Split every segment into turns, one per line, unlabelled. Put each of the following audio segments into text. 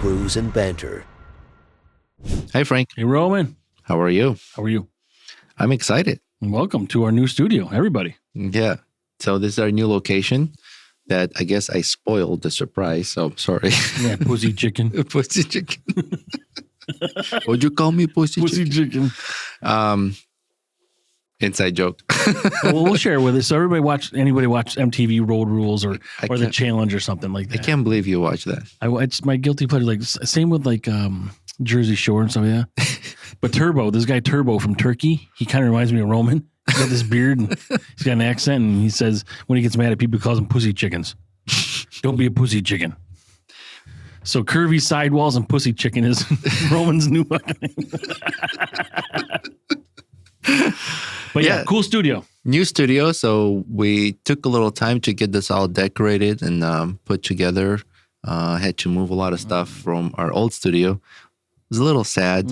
Brews and Banter.
Hi, Frank.
Hey, Roman.
How are you?
How are you?
I'm excited.
And welcome to our new studio, everybody.
Yeah. So this is our new location that I guess I spoiled the surprise. So sorry.
Yeah, pussy chicken.
Pussy chicken. Would you call me pussy chicken? Inside joke.
Well, we'll share with us. So anybody watch MTV Road Rules or The Challenge or something like that.
I can't believe you watch that.
It's my guilty pleasure. Like same with Jersey Shore and stuff like that. But Turbo, this guy Turbo from Turkey, he kind of reminds me of Roman. He's got this beard and he's got an accent, and he says when he gets mad at people, he calls them pussy chickens. Don't be a pussy chicken. So curvy sidewalls and pussy chicken is Roman's new name. But yeah, cool studio.
New studio. So we took a little time to get this all decorated and put together. Had to move a lot of stuff from our old studio. It was a little sad.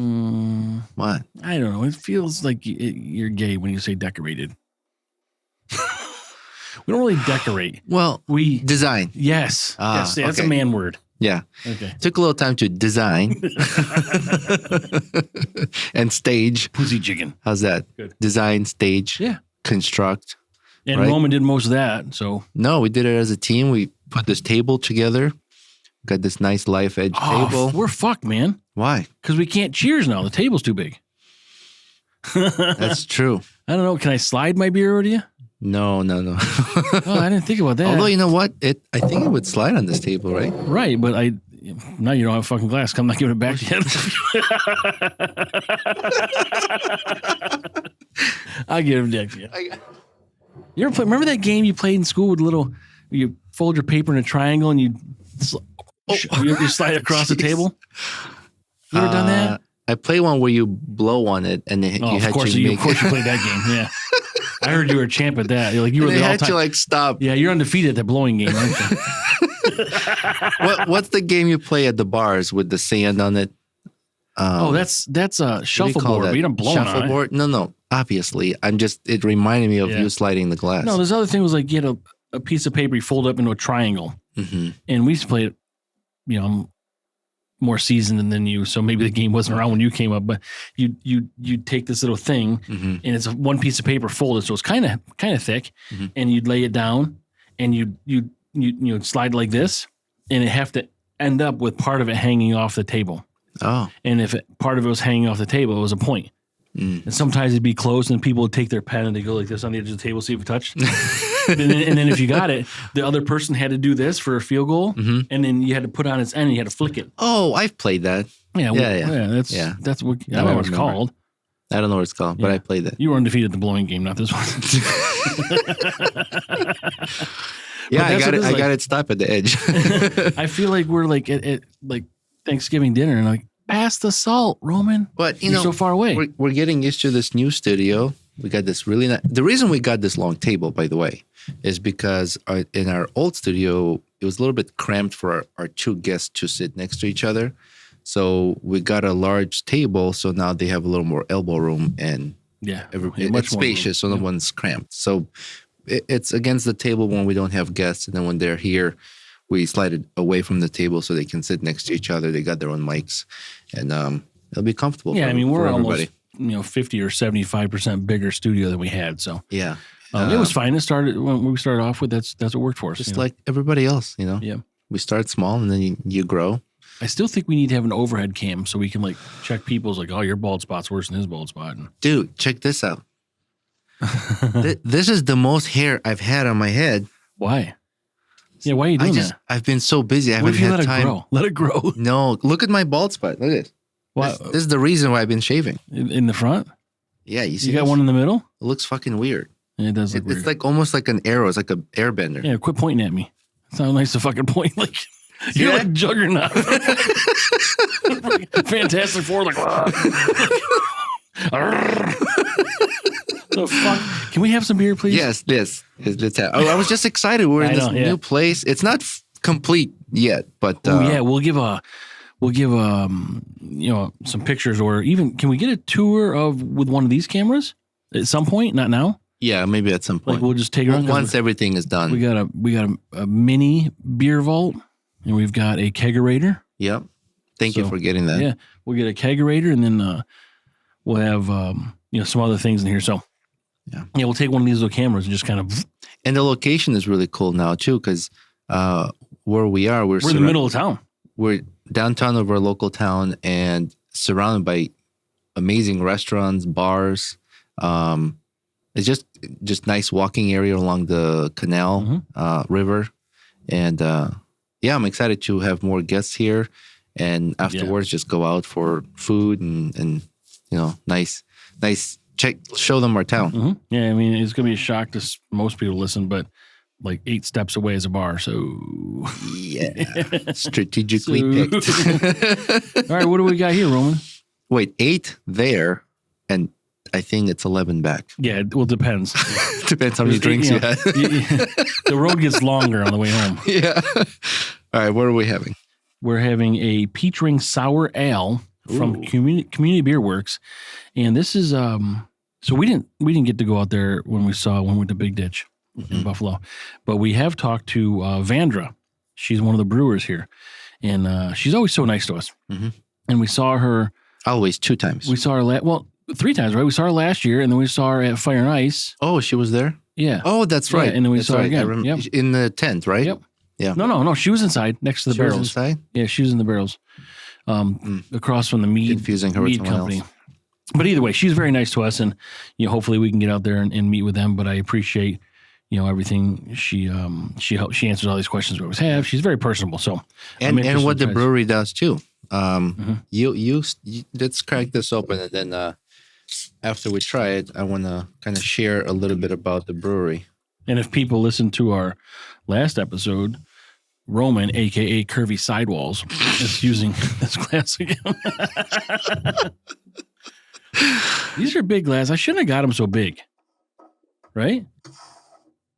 What?
I don't know. It feels like you're gay when you say decorated. We don't really decorate.
Well, we design.
Yes. Yes. That's
okay.
a man word.
Yeah.
Okay.
Took a little time to design and stage.
Pussy chicken.
How's that?
Good.
Design, stage,
yeah,
construct.
And right? Roman did most of that. So
no, we did it as a team. We put this table together. Got this nice life edge table.
We're fucked, man.
Why?
Because we can't cheers now. The table's too big.
That's true.
I don't know. Can I slide my beer over to you?
No.
Oh, I didn't think about that.
Although, you know what? I think it would slide on this table, right?
Right, but now you don't have a fucking glass. I'm not giving it back to you. I'll give it back to you. You ever remember that game you played in school with you fold your paper in a triangle and you slide across the table? You ever done that?
I played one where you blow on it and you had to make
Of course you played that game, yeah. I heard you were a champ at that. You were the all-time.
Had to stop.
Yeah, you're undefeated at the blowing game, aren't you?
What's the game you play at the bars with the sand on it?
That's a shuffleboard. But you don't blow on it.
No. Obviously, it reminded me of you sliding the glass.
No, this other thing was like you had a piece of paper you fold up into a triangle, and we used to play it. You know, I'm more seasoned than you, so maybe the game wasn't around when you came up. But you take this little thing, and it's one piece of paper folded, so it's kind of thick, and you'd lay it down, and you slide like this, and it have to end up with part of it hanging off the table.
Oh, and
if part of it was hanging off the table, it was a point. And sometimes it'd be closed, and people would take their pen and they go like this on the edge of the table, see if it touched. and then if you got it, the other person had to do this for a field goal, and then you had to put on its end and you had to flick it.
Oh, I've played that.
Yeah. That's what I don't know what it's called.
I don't know what it's called, but I played that.
You were undefeated at the blowing game, not this one.
Yeah, I got it stopped at the edge.
I feel like we're like at like Thanksgiving dinner and like, pass the salt, Roman.
But
you're so far away.
We're getting used to this new studio. We got this really nice. The reason we got this long table, by the way, is because in our old studio, it was a little bit cramped for our two guests to sit next to each other. So we got a large table. So now they have a little more elbow room and it's spacious. So no one's cramped. So it's against the table when we don't have guests. And then when they're here, we slide it away from the table so they can sit next to each other. They got their own mics, and it'll be comfortable.
Yeah, we're almost 50 or 75% bigger studio than we had. So
yeah,
it was fine. It started when we started off with that's what worked for us.
Just like everybody else,
Yeah,
we start small and then you grow.
I still think we need to have an overhead cam so we can check people's your bald spot's worse than his bald spot.
Dude, check this out. This is the most hair I've had on my head.
Why? Yeah, why are you doing that?
I've been so busy. I haven't had time.
Let it grow.
No, look at my bald spot. Look at it. This is the reason why I've been shaving.
In the front?
Yeah, you see.
You got one in the middle?
It looks fucking weird.
Yeah, it does look weird.
It's almost like an arrow. It's like an airbender.
Yeah, quit pointing at me. It's not nice to fucking point. You're like Juggernaut. Fantastic Four. The fuck? Can we have some beer, please?
Yes. Let's have. I was just excited. We're in this new place. It's not complete yet, but
we'll give some pictures, or even can we get a tour with one of these cameras at some point? Not now.
Yeah, maybe at some point.
We'll just take it around
once everything is done.
We got a mini beer vault, and we've got a kegerator.
Yep. Thank you for getting that.
Yeah, we'll get a kegerator, and then we'll have some other things in here. So yeah, we'll take one of these little cameras and just kind of.
And the location is really cool now too, because where we are, we're
in the middle of town.
We're downtown of our local town and surrounded by amazing restaurants, bars. It's just nice walking area along the canal river, and I'm excited to have more guests here, and afterwards just go out for food and nice show them our town.
Mm-hmm. Yeah, I mean it's gonna be a shock to most people listen, but like 8 steps away is a bar, so
yeah, strategically picked.
All right, what do we got here, Roman?
Wait, 8 there, and I think it's 11 back.
Yeah, well, it depends.
Depends how many drinks you had.
The road gets longer on the way home.
Yeah. All right, what are we having?
We're having a peach ring sour ale from Community Beer Works, and this is so we didn't get to go out there when we went to Big Ditch in Buffalo, but we have talked to Vandra. She's one of the brewers here, and she's always so nice to us. Mm-hmm. And we saw her
always 2 times.
We saw her 3 times, right? We saw her last year, and then we saw her at Fire and Ice.
Oh, she was there?
Yeah.
Oh, that's right.
Yeah, and then we saw her again. Yep.
In the tent, right?
Yep.
Yeah.
No. She was inside next to the barrels.
Was inside?
Yeah, she was in the barrels. Across from the mead,
confusing her with
company.
Else.
But either way, she's very nice to us, and hopefully we can get out there and meet with them. But I appreciate everything she answers all these questions we always have. She's very personable. So
and what the brewery does too. You let's crack this open, and then after we try it, I want to kind of share a little bit about the brewery.
And if people listen to our last episode, Roman, aka Curvy Sidewalls, is using this glass again. These are big glass. I shouldn't have got them so big, right?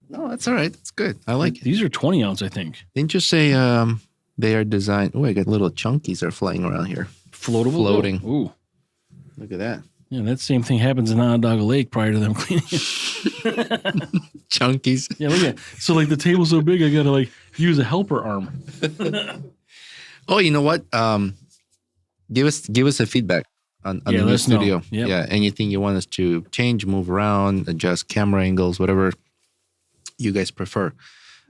No, that's all right. It's good. I like it.
These are 20 ounce, I think.
Didn't you say they are designed? Oh, I got little chunkies are flying around here.
Floating. Ooh.
Look at that.
Yeah, that same thing happens in Onondaga Lake prior to them cleaning it.
Chunkies.
Yeah, look at it. So like the table's so big, I got to use a helper arm.
Oh, you know what? Give us a feedback on the new studio.
Yep.
Yeah, anything you want us to change, move around, adjust camera angles, whatever you guys prefer.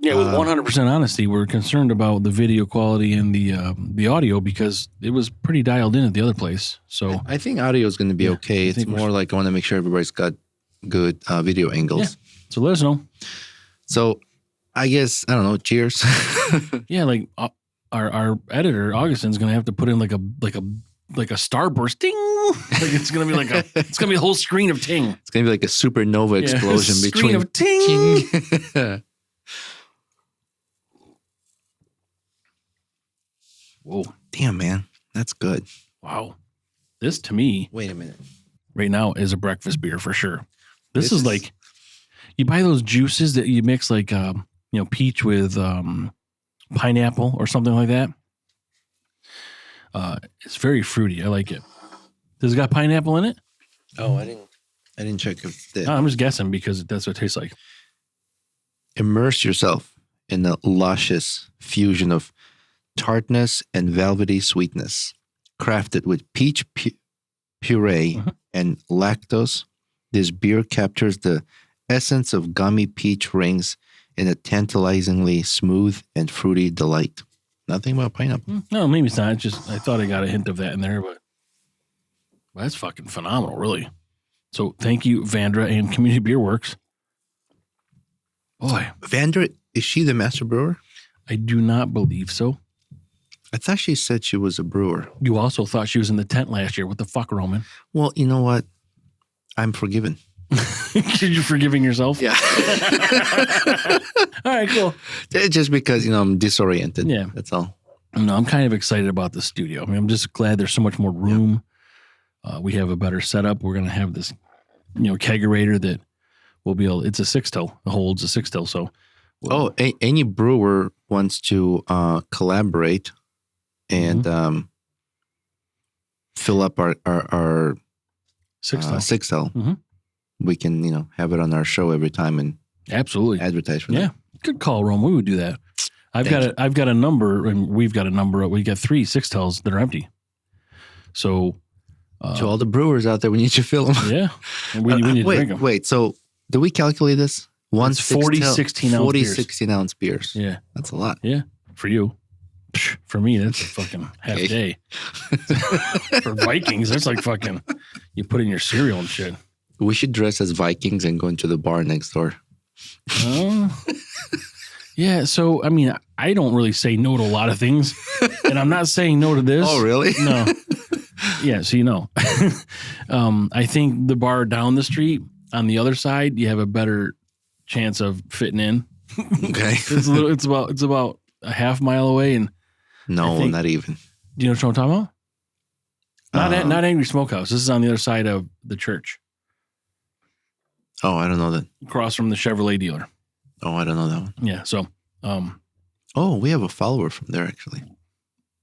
Yeah, with 100% honesty, we're concerned about the video quality and the audio because it was pretty dialed in at the other place. So
I think audio is going to be okay. It's more like I want to make sure everybody's got good video angles.
Yeah. So let us know.
So I guess, I don't know, cheers.
Yeah, like our editor, Augustin's going to have to put in like a starburst ding. Like it's going to be it's going to be a whole screen of ting.
It's going to be like a supernova explosion
screen of ting. Whoa.
Damn, man. That's good.
Wow. This to me.
Wait a minute.
Right now is a breakfast beer for sure. This is like, you buy those juices that you mix like, peach with pineapple or something like that. It's very fruity. I like it. Does it got pineapple in it?
Oh, I didn't check if that.
I'm just guessing because that's what it tastes like.
Immerse yourself in the luscious fusion of tartness and velvety sweetness. Crafted with peach puree and lactose, this beer captures the essence of gummy peach rings in a tantalizingly smooth and fruity delight. Nothing about pineapple.
No, maybe it's not. It's just I thought I got a hint of that in there, but that's fucking phenomenal, really. So thank you, Vandra and Community Beer Works. Boy.
Vandra, is she the master brewer?
I do not believe so.
I thought she said she was a brewer.
You also thought she was in the tent last year. What the fuck, Roman?
Well, you know what? I'm forgiven.
You're forgiving yourself?
Yeah.
All right, cool.
Just because, I'm disoriented.
Yeah.
That's all.
No, I'm kind of excited about the studio. I mean, I'm just glad there's so much more room. We have a better setup. We're going to have this, kegerator that will be able, it's a 6-till. It holds a 6-till. So,
any brewer wants to collaborate and fill up our 6-till. We can, have it on our show every time and
absolutely
advertise for
that.
that.
Yeah, good call, Rome. We would do that. I've got a number, and we've got a number. We got 3 6-tails that are empty. So
to all the brewers out there, we need to fill them.
Yeah, and we need to drink them.
Wait, so did we calculate this?
40 16-ounce beers.
16-ounce beers.
Yeah,
that's a lot.
Yeah, for you. For me, that's a fucking half day. For Vikings, that's like fucking, you put in your cereal and shit.
We should dress as Vikings and go into the bar next door.
Yeah, so, I mean, I don't really say no to a lot of things, and I'm not saying no to this.
Oh, really?
No. Yeah, so you know. I think the bar down the street, on the other side, you have a better chance of fitting in.
Okay.
It's about a half mile away, and
no, not even.
Do you know what I'm talking about? Not Angry Smokehouse. This is on the other side of the church.
Oh, I don't know that.
Across from the Chevrolet dealer.
Oh, I don't know that one.
Yeah, so.
Oh, we have a follower from there, actually.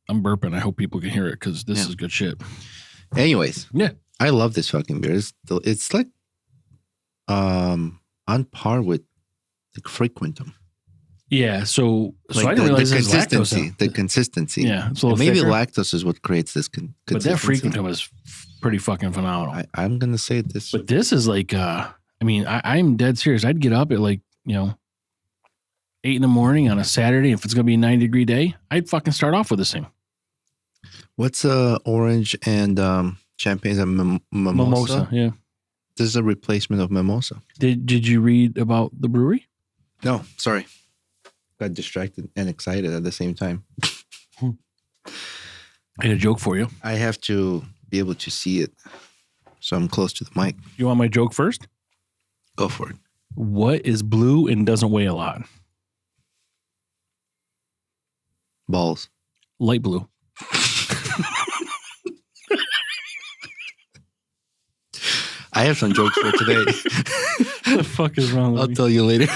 I'm burping. I hope people can hear it because this is good shit.
Anyways.
Yeah.
I love this fucking beer. It's like on par with the Frequentum.
Yeah, so
like
I didn't realize
the
consistency.
The consistency.
Yeah, it's a little
maybe
thicker.
lactose is what creates this consistency.
But that Frequentum is pretty fucking phenomenal.
I'm gonna say this.
But this is like, I'm dead serious. I'd get up at 8 in the morning on a Saturday. If it's gonna be a 90-degree day, I'd fucking start off with this thing.
What's orange and champagne? Is that mimosa?
Yeah.
This is a replacement of mimosa.
Did you read about the brewery?
No, sorry. Got distracted and excited at the same time.
I had a joke for you.
I have to be able to see it, so I'm close to the mic.
You want my joke first?
Go for it.
What is blue and doesn't weigh a lot?
Balls.
Light blue.
I have some jokes for today.
What the fuck is wrong with
I'll
me?
tell you later.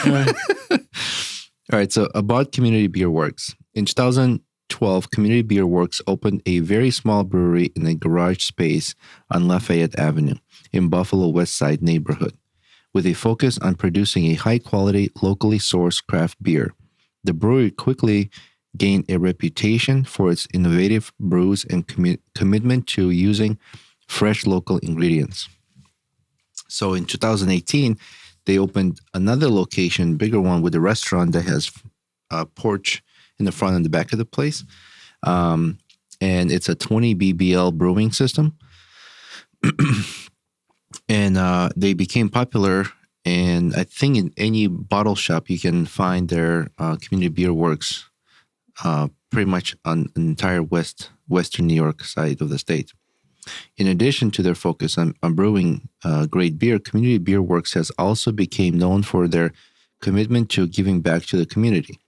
All right, so about Community Beer Works. In 2012, Community Beer Works opened a very small brewery in a garage space on Lafayette Avenue in Buffalo West Side neighborhood, with a focus on producing a high-quality, locally sourced craft beer. The brewery quickly gained a reputation for its innovative brews and commitment to using fresh local ingredients. So in 2018, they opened another location, bigger one, with a restaurant that has a porch in the front and the back of the place. And it's a 20 BBL brewing system. And they became popular. And I think in any bottle shop, you can find their Community Beer Works pretty much on the entire western New York side of the state. In addition to their focus on brewing great beer, Community Beer Works has also become known for their commitment to giving back to the community.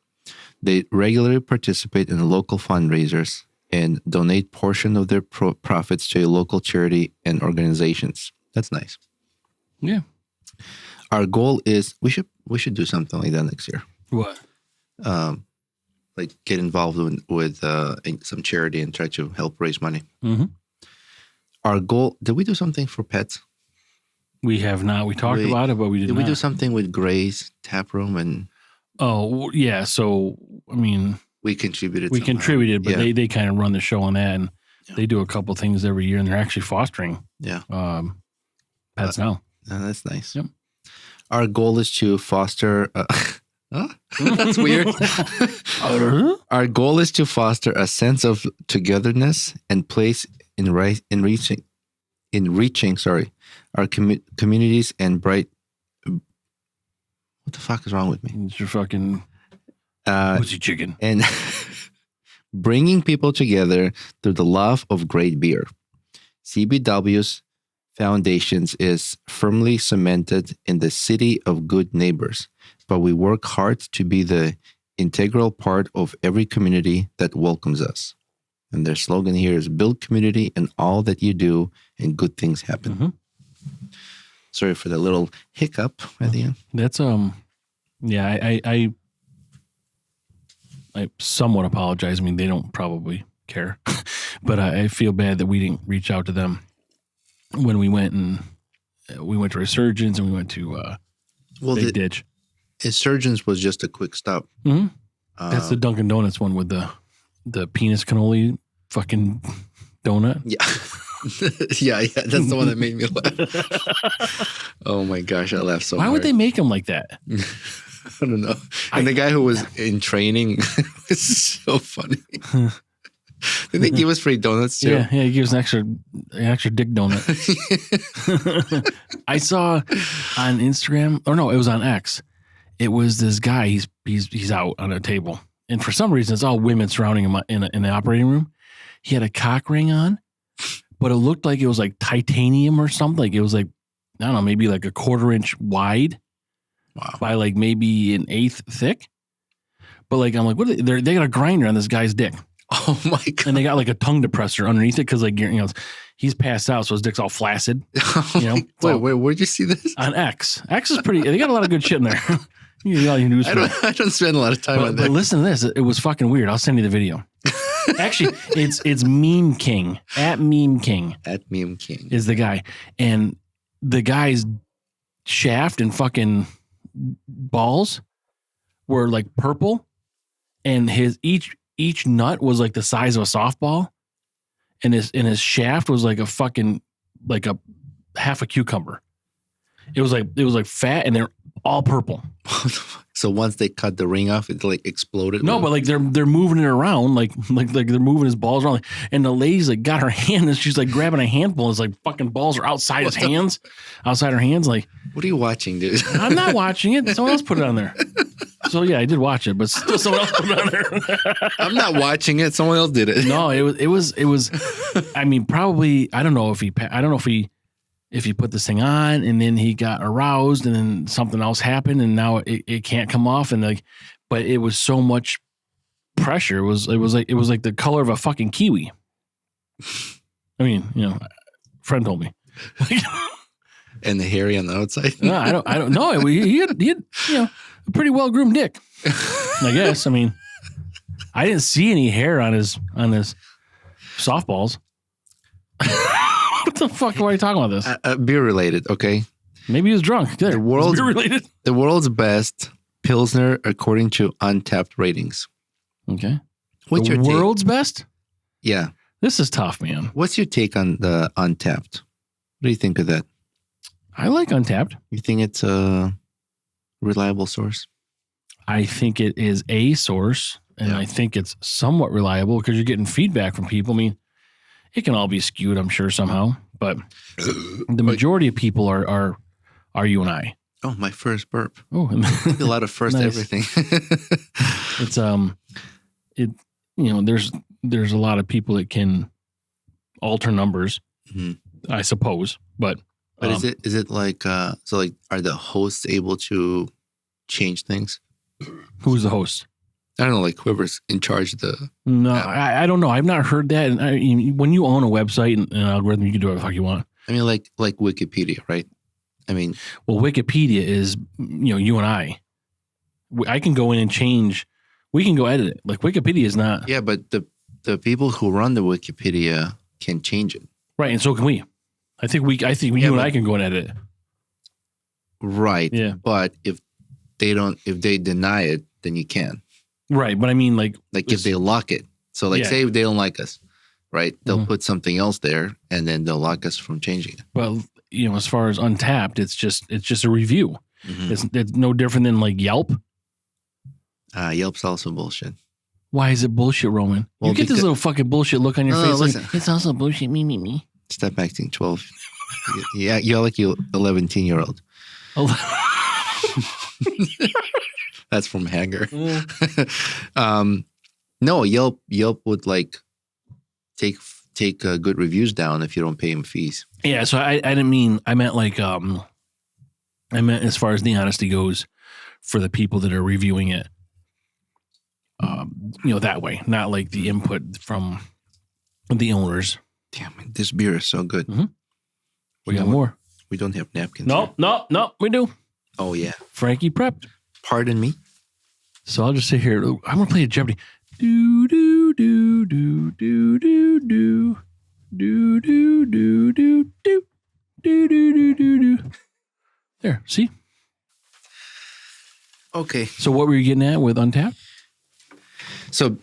They regularly participate in local fundraisers and donate portion of their profits to a local charity and organizations. That's nice.
Yeah.
Our goal is we should do something like that next year.
What?
Like get involved with some charity and try to help raise money.
Mm-hmm.
Our goal, did we do something for pets?
We have not. We talked about it, but we did not.
Did we do something with Gray's Tap Room? And
oh, yeah. So, I mean,
we contributed.
We contributed, but
yeah.
they kind of run the show on that, and they do a couple things every year, and they're actually fostering pets now.
That's nice.
Yep.
Our goal is to foster... That's weird. Our goal is to foster a sense of togetherness and place in reaching our communities and bright. What the fuck is wrong with me?
It's your fucking pussy chicken.
And bringing people together through the love of great beer. CBW's foundations is firmly cemented in the city of good neighbors, but we work hard to be the integral part of every community that welcomes us. And their slogan here is build community and all that you do and good things happen.
Mm-hmm.
Sorry for the little hiccup at the end.
That's yeah, I somewhat apologize. I mean, they don't probably care, but I feel bad that we didn't reach out to them when we went to Resurgence and we went to Big Ditch.
Resurgence was just a quick stop.
Mm-hmm. That's the Dunkin' Donuts one with the penis cannoli fucking donut.
Yeah. yeah. That's the one that made me laugh. Oh my gosh, I laughed so
Why
hard.
would they make them like that?
I don't know. And the guy who was in training was so funny. Did they give us free donuts too?
Yeah, he gives an extra dick donut. I saw on Instagram, or no, it was on X. It was this guy. He's out on a table, and for some reason, it's all women surrounding him in the operating room. He had a cock ring on, but it looked like it was like titanium or something. Like it was like, I don't know, maybe like a 1/4 inch wide.
Wow.
By like maybe an 1/8 thick. But like, I'm like, what? They got a grinder on this guy's dick.
Oh my God.
And they got like a tongue depressor underneath it because, like, you know, he's passed out, so his dick's all flaccid. You know,
wait, where'd you see this?
On X. X is pretty. They got a lot of good shit in there.
I don't spend a lot of time on that.
But listen to this. It was fucking weird. I'll send you the video. Actually, it's Meme King at Meme King.
At Meme King
is the guy, and the guy's shaft and fucking balls were like purple, and his each nut was like the size of a softball, and his shaft was like a fucking like a half a cucumber. It was like fat, and they're all purple.
So once they cut the ring off, it like exploded.
No, but like they're moving it around, like they're moving his balls around, and the lady's like got her hand, and she's like grabbing a handful. It's like fucking balls are outside his hands, outside her hands. Like,
what are you watching, dude?
I'm not watching it. Someone else put it on there. So yeah, I did watch it, but still someone else put it on there.
I'm not watching it. Someone else did it.
No, it was. I mean, probably I don't know if he put this thing on and then he got aroused and then something else happened and now it can't come off, and like, but it was so much pressure. It was like the color of a fucking kiwi. I mean, you know, friend told me.
And the hairy on the outside.
No, I don't know. He had, you know, a pretty well groomed dick, I guess. I mean, I didn't see any hair on his softballs. What the fuck are you talking about this?
Beer related, okay?
Maybe he was drunk. Good. Beer related.
The world's best Pilsner according to Untapped ratings.
Okay.
What's your take?
World's best?
Yeah.
This is tough, man.
What's your take on the Untapped? What do you think of that?
I like Untapped.
You think it's a reliable source?
I think it is a source, and I think it's somewhat reliable because you're getting feedback from people. I mean, it can all be skewed, I'm sure, somehow, but the majority of people are you and I.
Oh, my first burp.
Oh,
a lot of first everything.
It's you know, there's a lot of people that can alter numbers, I suppose, but
is it like so like are the hosts able to change things?
Who's the host?
I don't know, like whoever's in charge of the.
No, I don't know. I've not heard that. And when you own a website and an algorithm, you can do whatever the fuck you want.
I mean, like Wikipedia, right? I mean,
well, Wikipedia is, you know, you and I can go in and change. We can go edit it. Like Wikipedia is not.
Yeah, but the people who run the Wikipedia can change it,
right? And so can we. I think you and I can go and edit it.
Right.
Yeah.
But if they deny it, then you can.
Right, but I mean, like
if they lock it. So, like, say they don't like us, right? They'll put something else there, and then they'll lock us from changing it.
Well, you know, as far as Untapped, it's just a review. It's no different than like Yelp.
Yelp's also bullshit.
Why is it bullshit, Roman? Well, you get this little fucking bullshit look on your face.
Listen.
Like, it's also bullshit. Me.
Stop acting 12. Yeah, you're like you 11-year-old. That's from Hanger. No, Yelp would like take good reviews down if you don't pay him fees. Yeah,
so I didn't mean, I meant like I meant as far as the honesty goes for the people that are reviewing it. You know, that way, not like the input from the owners.
Damn it, this beer is so good.
We got more.
We don't have napkins.
No, we do.
Oh yeah,
Frankie prepped.
Pardon me.
So I'll just sit here. I'm gonna play a Jeopardy. Do do do do do do do do do do do do do do do do. There. See.
Okay.
So what were you getting at with Untapped?
So,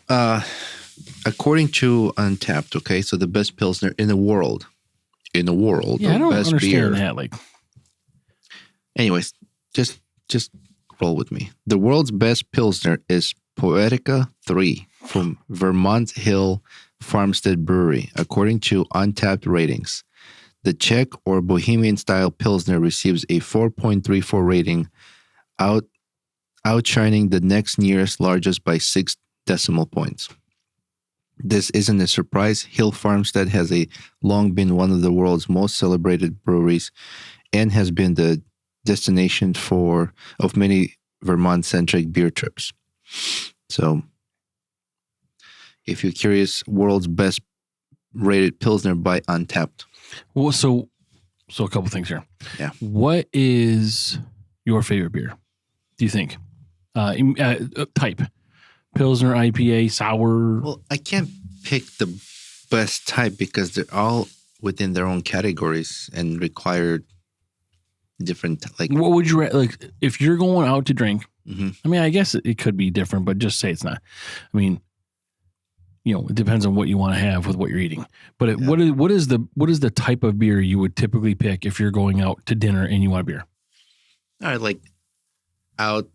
according to Untapped, okay, so the best Pilsner in the world,
Yeah,
the
I don't
best
understand
beer.
that. Like,
Anyways, just roll with me. The world's best Pilsner is Poetica 3 from Vermont Hill Farmstead Brewery, according to Untapped ratings. The Czech or Bohemian style Pilsner receives a 4.34 rating, outshining the next nearest largest by 6 decimal points. This isn't a surprise. Hill Farmstead has long been one of the world's most celebrated breweries and has been the destination of many Vermont-centric beer trips. So, if you're curious, world's best rated Pilsner by Untapped.
well, so a couple things here.
Yeah.
What is your favorite beer? Do you think? Type: Pilsner, IPA, sour.
Well, I can't pick the best type because they're all within their own categories and require different, like.
What would you like if you're going out to drink?
Mhm.
I mean, I guess it could be different, but just say it's not. I mean, it depends on what you want to have with what you're eating. But what is the type of beer you would typically pick if you're going out to dinner and you want a beer?
All right, like out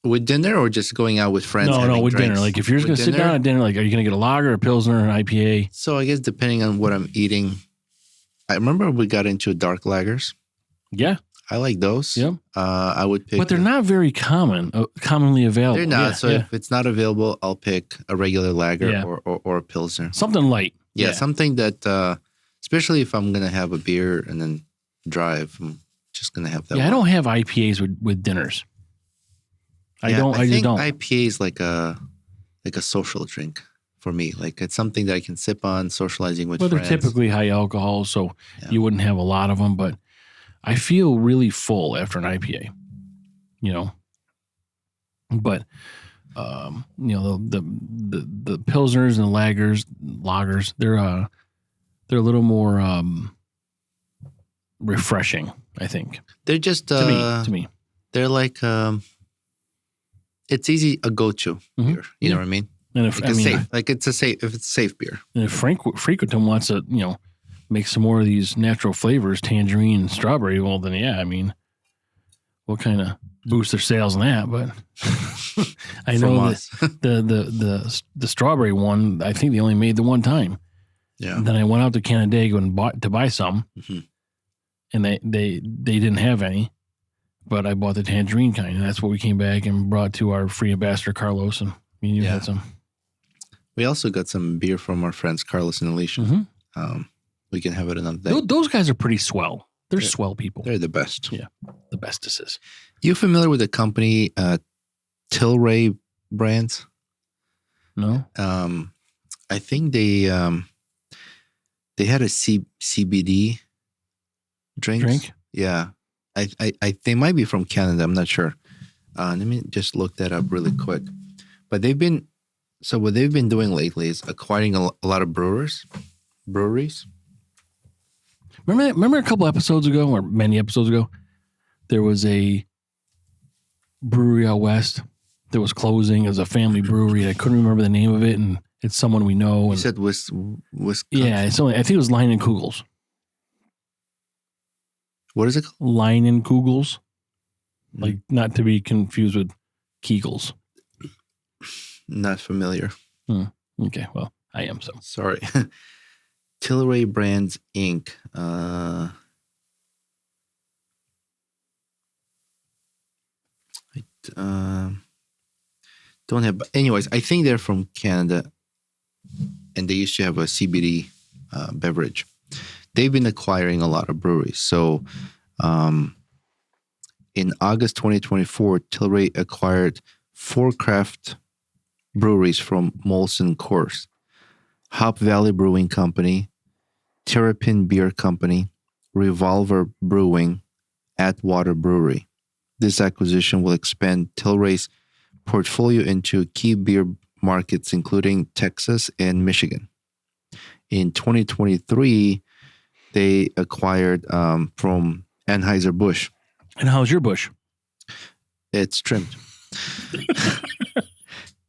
with dinner or just going out with friends?
No, with
drinks?
dinner. Like if you're just
With
going to sit down at dinner, like are you going to get a lager, a Pilsner, an IPA?
So I guess depending on what I'm eating, I remember we got into dark lagers.
Yeah.
I like those.
Yep.
I would pick.
But they're not very commonly available.
They're not.
Yeah,
so
yeah.
if it's not available, I'll pick a regular lager
Yeah.
or a Pilsner.
Something light.
Yeah, something that, especially if I'm going to have a beer and then drive, I'm just going to have that
Yeah,
one.
I don't have IPAs with dinners. I
Yeah,
don't. I just
think
don't.
IPA is like a social drink for me. Like it's something that I can sip on, socializing with
Well, they're
friends.
typically high alcohol, so
Yeah.
you wouldn't have a lot of them. But I feel really full after an IPA. But the Pilsners and the lagers, they're a little more refreshing. I think
They're just
to me.
They're like it's easy a go-to
Mhm.
beer. You know what I mean?
And if
Like it's safe beer.
And if Frequentum wants to, make some more of these natural flavors, tangerine and strawberry, well, then yeah, I mean, we'll kind of boost their sales on that. But I
From
know
us.
that the strawberry one, I think they only made the one time.
Yeah.
And then I went out to Canandaigua and bought to buy some,
Mhm.
and they didn't have any, but I bought the tangerine kind, and that's what we came back and brought to our free ambassador Carlos, and me and you had some.
We also got some beer from our friends Carlos and Alicia.
Mhm.
We can have it another day.
Those guys are pretty swell. They're swell people.
They're the best.
Yeah. The bestesses.
You familiar with the company Tilray Brands?
No?
I think they had a CBD
Drink?
Yeah, I they might be from Canada. I'm not sure. Let me just look that up really quick. But what they've been doing lately is acquiring a lot of breweries.
Remember a couple episodes ago, or many episodes ago, there was a brewery out west that was closing. It was a family brewery. I couldn't remember the name of it, and it's someone we know.
You
And
said Wisconsin.
yeah, I think it was Line and Kugels.
What is it called?
Line and Kugels, like not to be confused with Kegels.
Not familiar.
Okay, well, I am so.
Sorry. Tilray Brands Inc. Don't have. But anyways, I think they're from Canada, and they used to have a CBD beverage. They've been acquiring a lot of breweries. So, in August 2024, Tilray acquired 4 craft breweries from Molson Coors, Hop Valley Brewing Company, Terrapin Beer Company, Revolver Brewing, Atwater Brewery. This acquisition will expand Tilray's portfolio into key beer markets, including Texas and Michigan. In 2023, they acquired from Anheuser-Busch.
And how's your bush?
It's trimmed.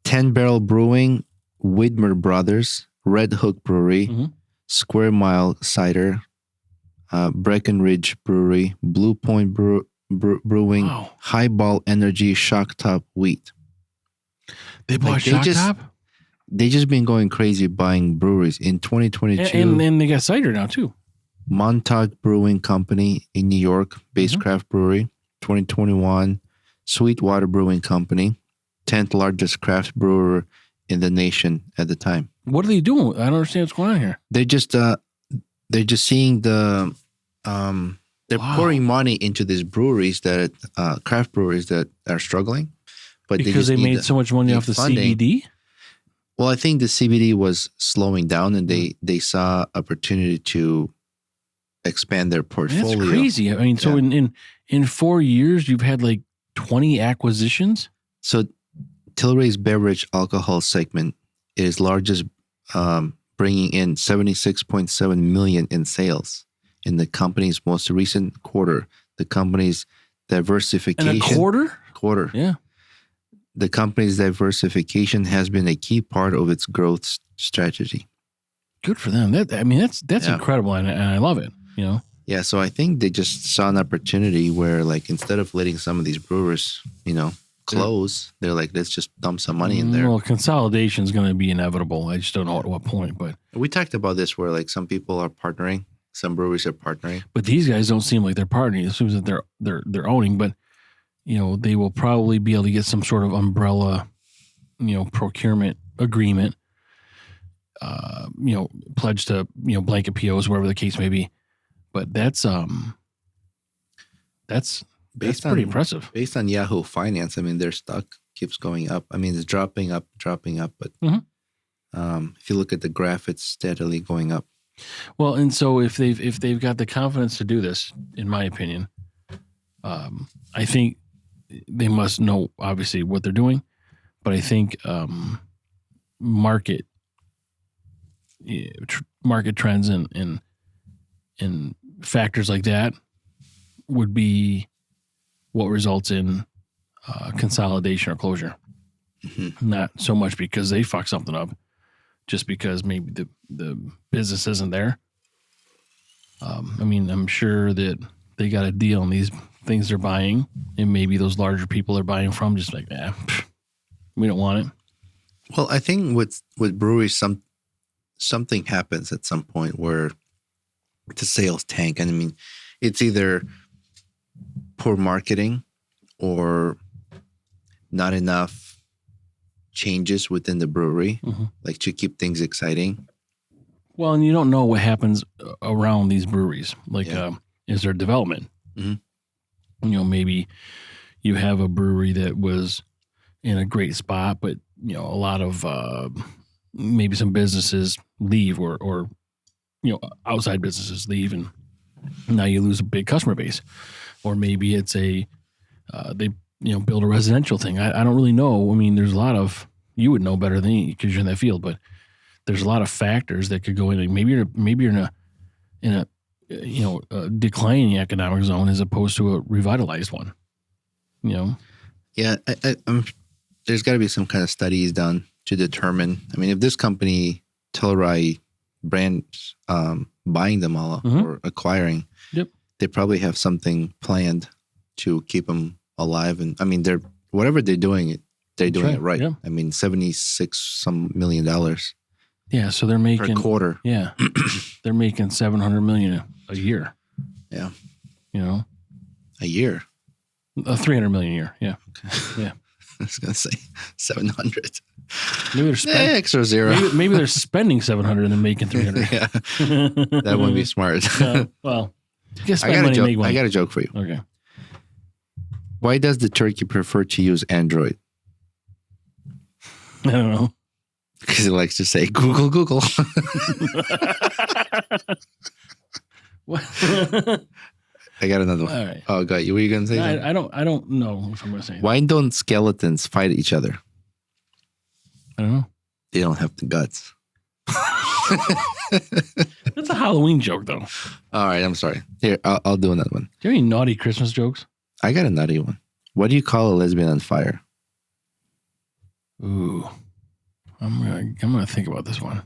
10 Barrel Brewing, Widmer Brothers, Red Hook Brewery, Square Mile Cider, Breckenridge Brewery, Blue Point Brewing, Highball Energy, Shock Top Wheat.
They bought Shock Top?
They just been going crazy buying breweries in 2022.
And they got cider now too.
Montauk Brewing Company in New York, based craft brewery. 2021, Sweetwater Brewing Company, 10th largest craft brewer in the nation at the time.
What are they doing? I don't understand what's going on here.
They're just seeing the they're pouring money into these breweries that craft breweries that are struggling, but
because they made so much money off the funding. CBD.
Well, I think the CBD was slowing down, and they saw opportunity to expand their portfolio.
That's crazy. I mean, so in 4 years, you've had like 20 acquisitions.
So Tilray's beverage alcohol segment is largest, bringing in $76.7 million in sales in the company's most recent quarter. The company's diversification.
In a quarter?
Quarter.
Yeah.
The company's diversification has been a key part of its growth strategy.
Good for them. That's incredible, and I love it. You know.
Yeah, so I think they just saw an opportunity where, like, instead of letting some of these brewers, close, they're like, let's just dump some money in there.
Well, consolidation is going to be inevitable. I just don't know at what point. But
we talked about this, where like some people are partnering, some breweries are partnering,
but these guys don't seem like they're partnering. It seems that they're owning, but they will probably be able to get some sort of umbrella, procurement agreement, pledge to, blanket POs, whatever the case may be. But that's pretty impressive.
Based on Yahoo Finance, I mean, their stock keeps going up. I mean, it's dropping up, but if you look at the graph, it's steadily going up.
Well, and so if they've got the confidence to do this, in my opinion, I think they must know obviously what they're doing, but I think market trends and factors like that would be what results in consolidation or closure. Not so much because they fuck something up, just because maybe the business isn't there. I'm sure that they got a deal on these things they're buying, and maybe those larger people they're buying from just like, we don't want it.
Well, I think with breweries, something happens at some point where the sales tank. And I mean, it's either poor marketing or not enough changes within the brewery, like to keep things exciting.
Well, and you don't know what happens around these breweries. Like, is there development? Maybe you have a brewery that was in a great spot, but a lot of maybe some businesses leave or outside businesses leave, and now you lose a big customer base. Or maybe it's they build a residential thing. I don't really know. I mean, there's a lot of, you would know better than me because you're in that field, but there's a lot of factors that could go in. Like maybe you're in a declining economic zone as opposed to a revitalized one.
Yeah, there's got to be some kind of studies done to determine. I mean, if this company, Tilray Brands, buying them all or acquiring, they probably have something planned to keep them alive. And I mean, whatever they're doing it right.
Yeah.
I mean, $76 million.
Yeah, so they're making
per quarter.
Yeah, they're making $700 million a year.
Yeah,
a
year,
$300 million a year. Yeah, okay. Yeah.
I was gonna say 700.
Maybe they're spending
extra zero.
Maybe they're spending 700 and then making 300.
Yeah, that wouldn't be smart.
Well,
I got a joke for you.
Okay.
Why does the turkey prefer to use Android?
I don't know.
Because he likes to say Google.
What?
I got another one.
All right.
Oh, got you. What are you gonna say?
I don't know if I'm gonna say that.
Why don't skeletons fight each other?
I don't know.
They don't have the guts.
That's a Halloween joke, though.
All right, I'm sorry. Here, I'll do another one.
Do you have any naughty Christmas jokes?
I got a nutty one. What do you call a lesbian on fire?
Ooh, I'm gonna think about this one.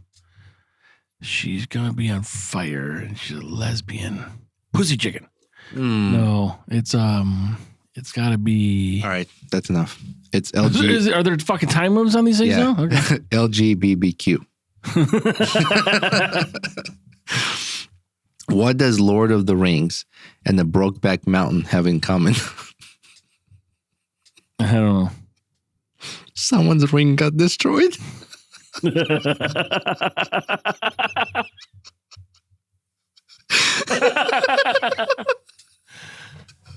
She's gonna be on fire and she's a lesbian. Pussy chicken. No, it's gotta be.
All right, that's enough. It's LG.
Are there fucking time limits on these things now? Okay.
LGBTQ. What does Lord of the Rings and the Brokeback Mountain have in common?
I don't know.
Someone's ring got destroyed.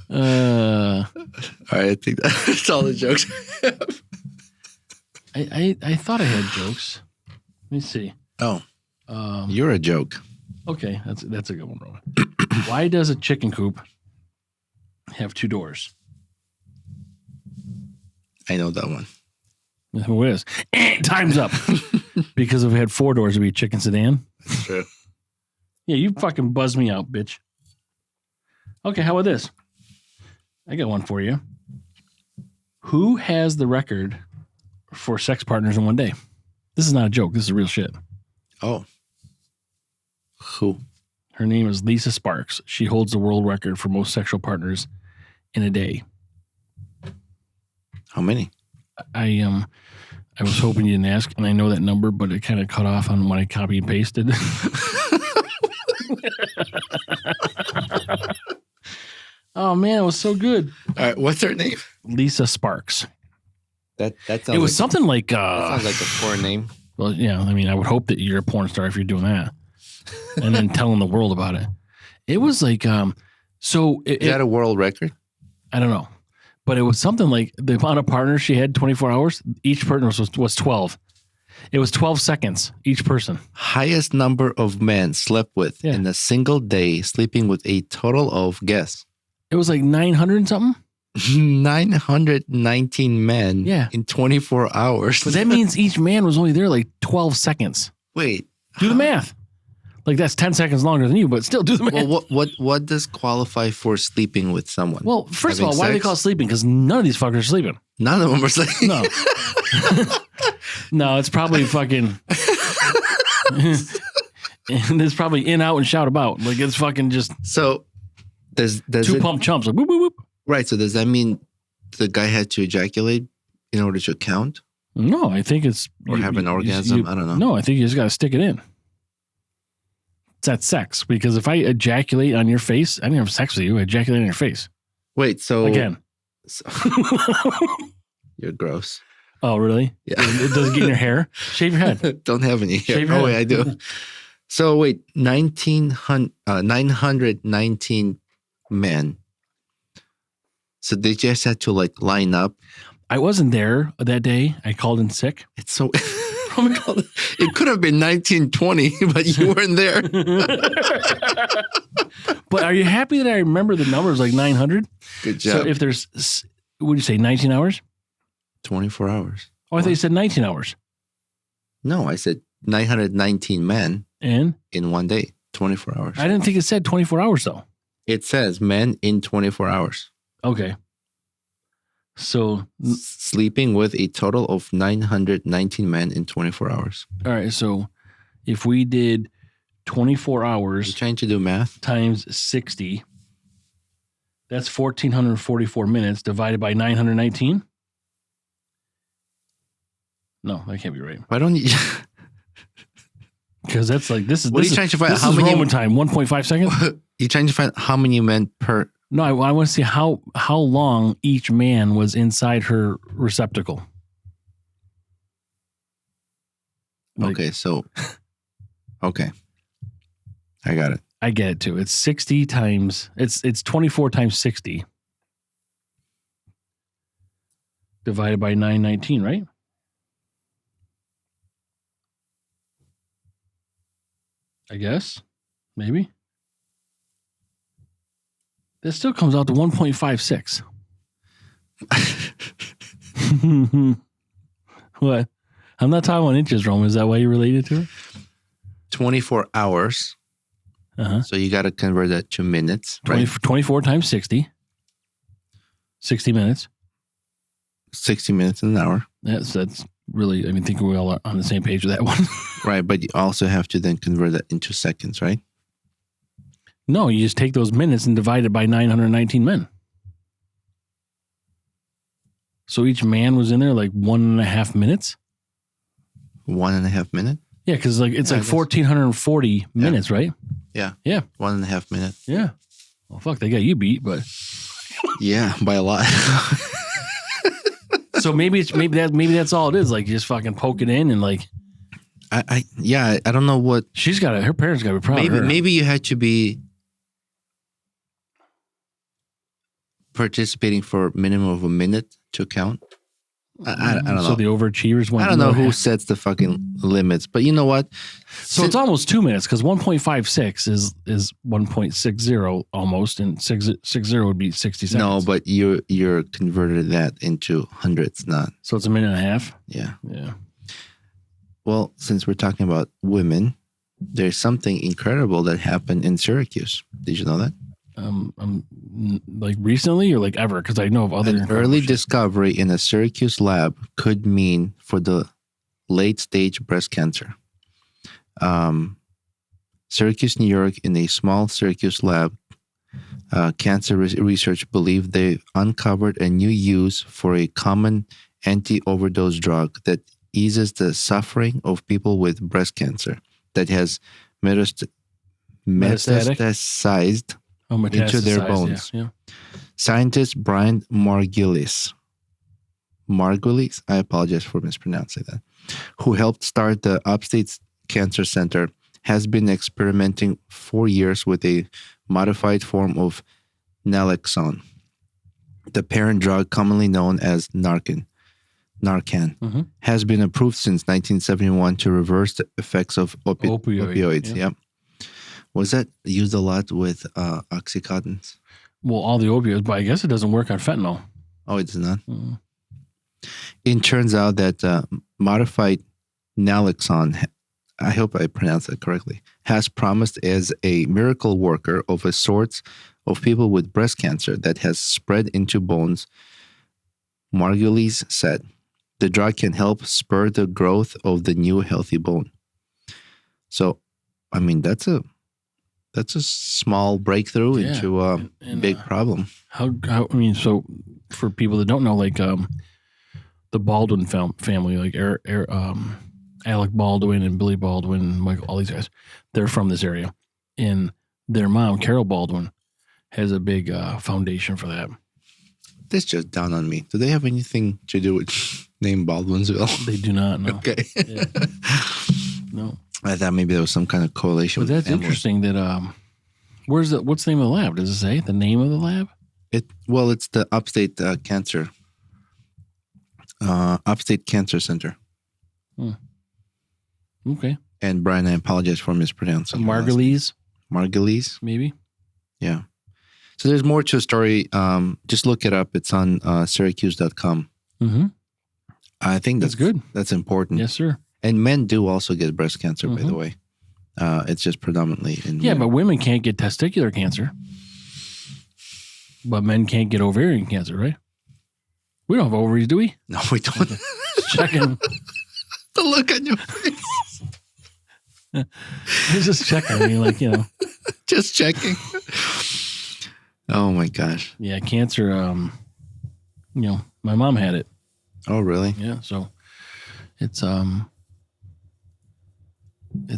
All right, I think that's all the jokes I have.
I thought I had jokes. Let me see.
Oh, you're a joke.
Okay, that's a good one, Roman. Why does a chicken coop have two doors?
I know that one.
Who is? Time's up. Because if we had four doors, it'd be a chicken sedan.
That's true.
Yeah, you fucking buzzed me out, bitch. Okay, how about this? I got one for you. Who has the record for sex partners in one day? This is not a joke. This is real shit.
Oh. Who?
Her name is Lisa Sparxxx. She holds the world record for most sexual partners in a day.
How many?
I was hoping you didn't ask, and I know that number, but it kind of cut off on when I copy and pasted. Oh man, it was so good.
All right, what's her name?
Lisa Sparxxx.
That sounds.
It was something like.
That sounds like a porn name.
Well, yeah. I mean, I would hope that you're a porn star if you're doing that, and then telling the world about it. It was like So
is that a world record?
I don't know, but it was something like the amount of partners she had 24 hours. Each partner was 12. It was 12 seconds each person.
Highest number of men slept with in a single day, sleeping with a total of, guess.
It was like 900 and something.
919 men in 24 hours.
But that means each man was only there like 12 seconds.
Wait.
Do the math. Like that's 10 seconds longer than you, but still do the math.
Well, what does qualify for sleeping with someone?
Well, first of all, why do they call it sleeping? Because none of these fuckers are sleeping.
None of them are sleeping.
No. No, it's probably fucking... and it's probably in, out, and shout about. Like it's fucking just...
So... Does
two pump chumps like whoop, whoop, whoop.
Right. So does that mean the guy had to ejaculate in order to count?
No, I think it's
or have an orgasm. I don't know.
No, I think you just got to stick it in. That's sex because if I ejaculate on your face, I didn't have sex with you. I ejaculate on your face.
Wait. So
again,
you're gross.
Oh, really?
Yeah.
It doesn't get in your hair. Shave your head.
Don't have any hair.
Shave your head.
Wait, I do. So wait, 919 men. So they just had to like line up.
I wasn't there that day. I called in sick.
It's so it could have been 1920, but you weren't there.
But are you happy that I remember the numbers like 900?
Good job.
So if there's, what did you say, 19 hours?
24 hours.
Oh, I thought you said 19 hours.
No, I said 919 men
in
one day, 24 hours.
I didn't think it said 24 hours though.
It says men in 24 hours.
Okay. So
sleeping with a total of 919 men in 24 hours.
All right. So if we did 24 hours.
You're trying to do math?
Times 60. That's 1,444 minutes divided by 919. No, that can't be right.
Why don't you?
Because that's like, this is,
what are you trying to find?
This is Roman time, 1.5 seconds.
You're trying to find how many men per.
No, I want to see how long each man was inside her receptacle. Like,
okay, so. Okay. I got it.
I get it too. It's 60 times, it's 24 times 60 divided by 919, right? I guess. Maybe. That still comes out to 1.56. What? I'm not talking about inches, Roman. Is that why you related to it?
24 hours.
Uh-huh.
So you got to convert that to minutes, right?
24 times 60. 60 minutes.
60 minutes in an hour.
That's really, I think we all are on the same page with that one.
Right, but you also have to then convert that into seconds, right?
No, you just take those minutes and divide it by 919 men. So each man was in there like 1.5 minutes.
1.5 minute?
Yeah, because it's 1,440 minutes, right?
Yeah.
Yeah.
1.5 minute.
Yeah. Well, fuck, they got you beat, but
yeah, by a lot.
So maybe that's all it is. Like, you just fucking poke it in and like.
I don't know what
her parents got to be proud of her.
Maybe you had to be participating for a minimum of a minute to count. I don't know.
So the overachievers went.
I don't know who sets the fucking limits, but you know what?
So it's almost 2 minutes because 1.56 is 1.60 almost, and 60 would be 60 seconds.
No, but you're converted that into hundreds, not.
So it's a minute and a half.
Yeah.
Yeah.
Well, since we're talking about women, there's something incredible that happened in Syracuse. Did you know that?
Like recently or like ever? Because I know of other.
An early discovery in a Syracuse lab could mean for the late stage breast cancer. Syracuse, New York, in a small Syracuse lab, cancer research believe they uncovered a new use for a common anti-overdose drug that eases the suffering of people with breast cancer that has metastasized into their bones.
Yeah.
Scientist Brian Margulies, I apologize for mispronouncing that, who helped start the Upstate Cancer Center, has been experimenting for years with a modified form of naloxone, the parent drug commonly known as Narcan, has been approved since 1971 to reverse the effects of opioids.
Yeah.
Yep. Was that used a lot with Oxycontins?
Well, all the opioids, but I guess it doesn't work on fentanyl.
Oh, it does not? It turns out that modified naloxone, I hope I pronounced that correctly, has promised as a miracle worker of a sort of people with breast cancer that has spread into bones. Margulies said, the drug can help spur the growth of the new healthy bone. So, I mean, that's a small breakthrough into a big problem.
So for people that don't know, like the Baldwin family, like Alec Baldwin and Billy Baldwin and Michael, all these guys, they're from this area. And their mom, Carol Baldwin, has a big foundation for that.
This just dawned on me. Do they have anything to do with name Baldwinsville?
They do not, no.
Okay.
Yeah. No.
I thought maybe there was some kind of correlation.
But that's interesting that what's the name of the lab? Does it say the name of the lab?
It's the Upstate Cancer Center.
Okay.
And Brian, I apologize for mispronouncing.
Margulies,
maybe.
Yeah.
So there's more to a story. Just look it up. It's on Syracuse.com.
Mm-hmm.
I think that's
good.
That's important.
Yes, sir.
And men do also get breast cancer, by the way. It's just predominantly in men.
But women can't get testicular cancer. But men can't get ovarian cancer, right? We don't have ovaries, do we?
No, we don't.
Just checking.
The look on your face.
Just checking. I mean,
Just checking. Oh, my gosh.
Yeah, cancer, my mom had it.
Oh, really?
Yeah, so it's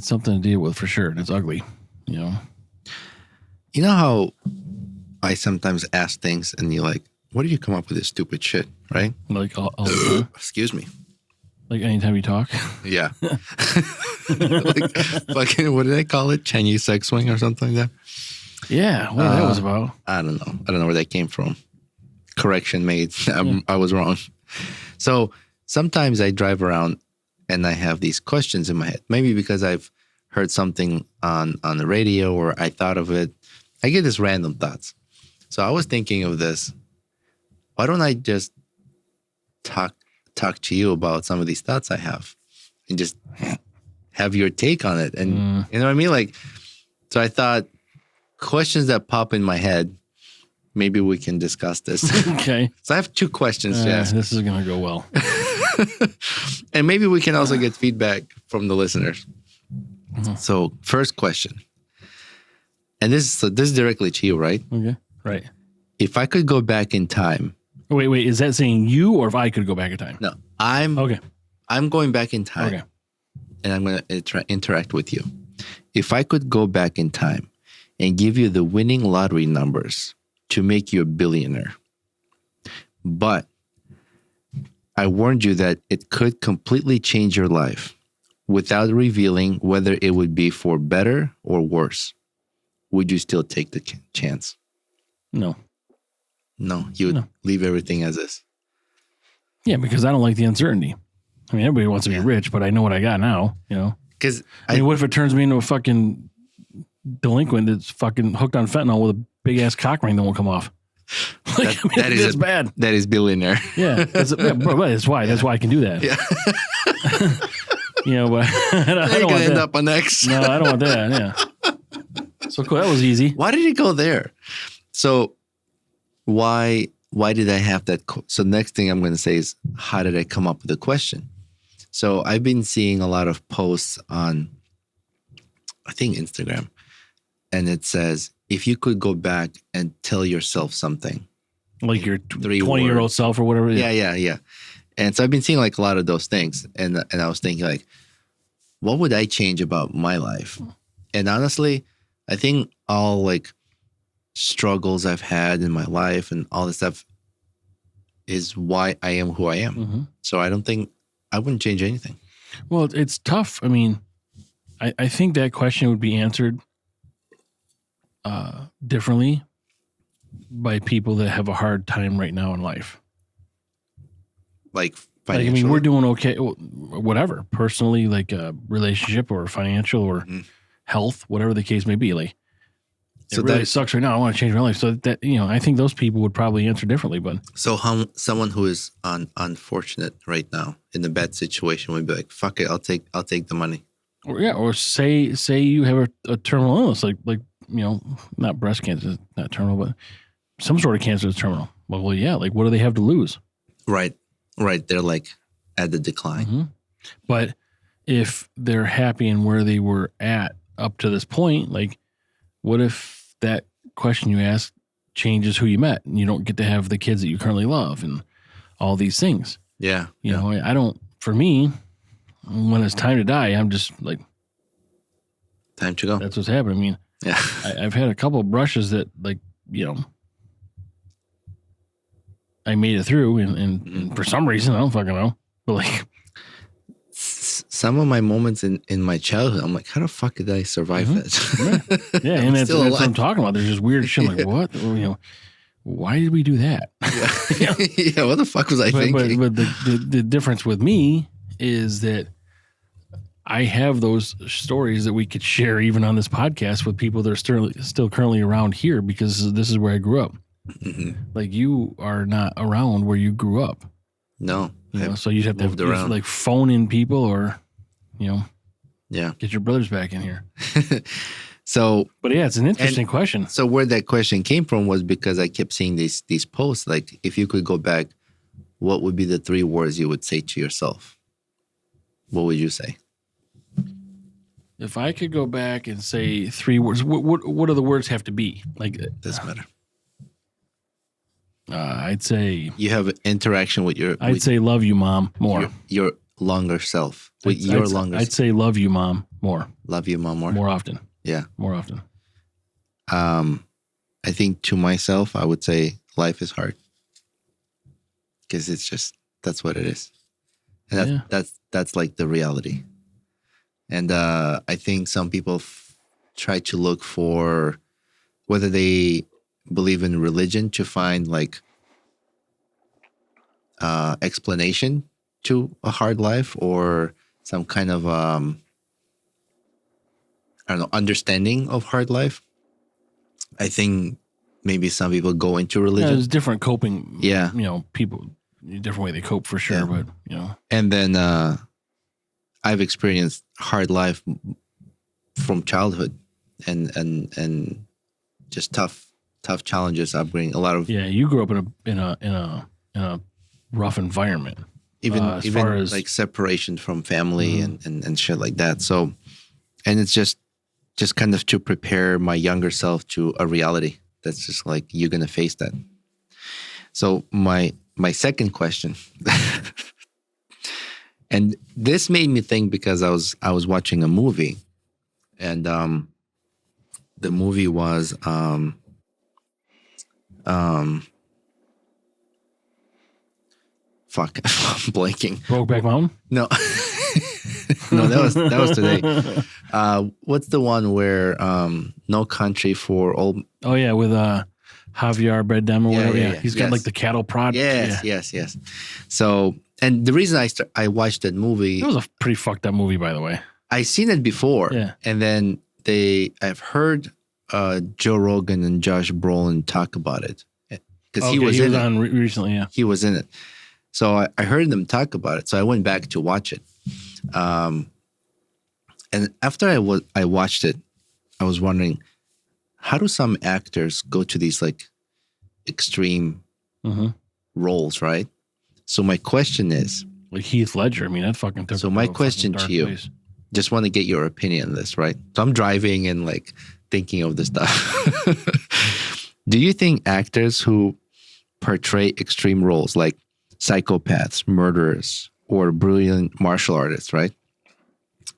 something to deal with for sure, and it's ugly,
You know how I sometimes ask things and you're like, what do you come up with this stupid shit, right?
Like all the time?
Excuse me.
Like anytime you talk?
Yeah. Like fucking, what did I call it? Chinese sex swing or something like that?
Yeah, what that was about.
I don't know. I don't know where that came from. Correction made. I was wrong. So sometimes I drive around and I have these questions in my head. Maybe because I've heard something on the radio or I thought of it. I get these random thoughts. So I was thinking of this. Why don't I just talk to you about some of these thoughts I have and just have your take on it? And you know what I mean? Like, so I thought questions that pop in my head, maybe we can discuss this.
Okay.
So I have two questions to ask.
This is going to go well.
And maybe we can also get feedback from the listeners.
Mm-hmm.
So first question, and this is directly to you, right?
Okay. Right.
If I could go back in time.
Wait. Is that saying you or if I could go back in time?
No, I'm going back in time.
Okay.
And I'm going to interact with you. If I could go back in time and give you the winning lottery numbers to make you a billionaire, but I warned you that it could completely change your life without revealing whether it would be for better or worse, would you still take the chance?
No.
No, you would leave everything as is.
Yeah, because I don't like the uncertainty. I mean, everybody wants to be rich, but I know what I got now, you know?
Because
I mean, what if it turns me into a fucking delinquent that's fucking hooked on fentanyl with a big ass cock ring that won't come off? Like, that's bad.
That is billionaire.
Yeah, that's why I can do that.
Yeah.
You know, but I don't want
end
that.
up on X.
No, I don't want that. Yeah. So cool. That was easy.
Why did he go there? So why did I have that? So next thing I'm going to say is, how did I come up with the question? So I've been seeing a lot of posts on, I think, Instagram, and it says, if you could go back and tell yourself something.
Like your 20-year-old self or whatever.
Yeah. And so I've been seeing like a lot of those things. And I was thinking like, what would I change about my life? And honestly, I think all like struggles I've had in my life and all this stuff is why I am who I am. Mm-hmm. So I don't think I wouldn't change anything.
Well, it's tough. I mean, I think that question would be answered differently by people that have a hard time right now in life.
Like
I mean, we're doing okay, whatever, personally, like a relationship or financial or health, whatever the case may be. Like, it really sucks right now. I want to change my life. So that, you know, I think those people would probably answer differently. But
so someone who is unfortunate right now in a bad situation would be like, fuck it, I'll take the money.
Or say you have a terminal illness, like you know, not breast cancer, not terminal, but some sort of cancer is terminal. Well, yeah, like what do they have to lose?
Right. They're like at the decline.
Mm-hmm. But if they're happy in where they were at up to this point, like what if that question you ask changes who you met and you don't get to have the kids that you currently love and all these things?
Yeah.
You know, I don't, for me, when it's time to die, I'm just like,
time to go.
That's what's happening. I mean,
yeah,
I've had a couple of brushes that, like, you know, I made it through, and for some reason, I don't fucking know, but like
some of my moments in my childhood, I'm like, how the fuck did I survive that?
Yeah, and that's what I'm talking about. There's just weird shit. I'm like, what? You know, why did we do that?
Yeah, what the fuck was I thinking?
But the difference with me is that I have those stories that we could share even on this podcast with people that are still currently around here, because this is where I grew up. Mm-hmm. Like, you are not around where you grew up.
No.
You know, so you'd have to like phone in people or, you know, get your brothers back in here. But yeah, it's an interesting question.
So where that question came from was because I kept seeing these posts, like, if you could go back, what would be the 3 words you would say to yourself? What would you say?
If I could go back and say 3 words, what do the words have to be? Like,
doesn't matter.
I'd say
you have interaction with your.
I'd say love you, Mom, more.
Your longer self.
I'd say love you, Mom, more.
Love you, Mom, more.
More often.
Yeah,
more often.
I think to myself, I would say life is hard, because it's just, that's what it is, and that's like the reality. And I think some people try to look for whether they believe in religion to find like explanation to a hard life, or some kind of I don't know, understanding of hard life. I think maybe some people go into religion.
There's different coping.
Yeah,
you know, people, different way they cope for sure. Yeah. But you know,
and then I've experienced hard life from childhood, and just tough challenges, upbringing. A lot of
you grew up in a rough environment. as far as
like separation from family and shit like that. So, and it's just kind of to prepare my younger self to a reality that's just like, you're gonna face that. So my second question, and this made me think because I was watching a movie, and the movie was fuck, I'm blanking.
Brokeback Mountain?
No. No, that was today. What's the one where No Country for Old?
Oh yeah, with Javier Bardem or whatever. Yeah, he's got
yes.
like the cattle prod.
Yes. So, and the reason I watched that movie,
It was a pretty fucked up movie, by the way.
I seen it before,
Yeah.
and then I've heard Joe Rogan and Josh Brolin talk about it because he was in
on recently. Yeah,
he was in it. So I heard them talk about it. So I went back to watch it. And after I watched it, I was wondering, how do some actors go to these like extreme roles, right? So my question is,
like Heath Ledger. I mean, that fucking took.
So my question to you, just want to get your opinion on this, right? So I'm driving and like thinking of this stuff. Do you think actors who portray extreme roles like psychopaths, murderers, or brilliant martial artists, right,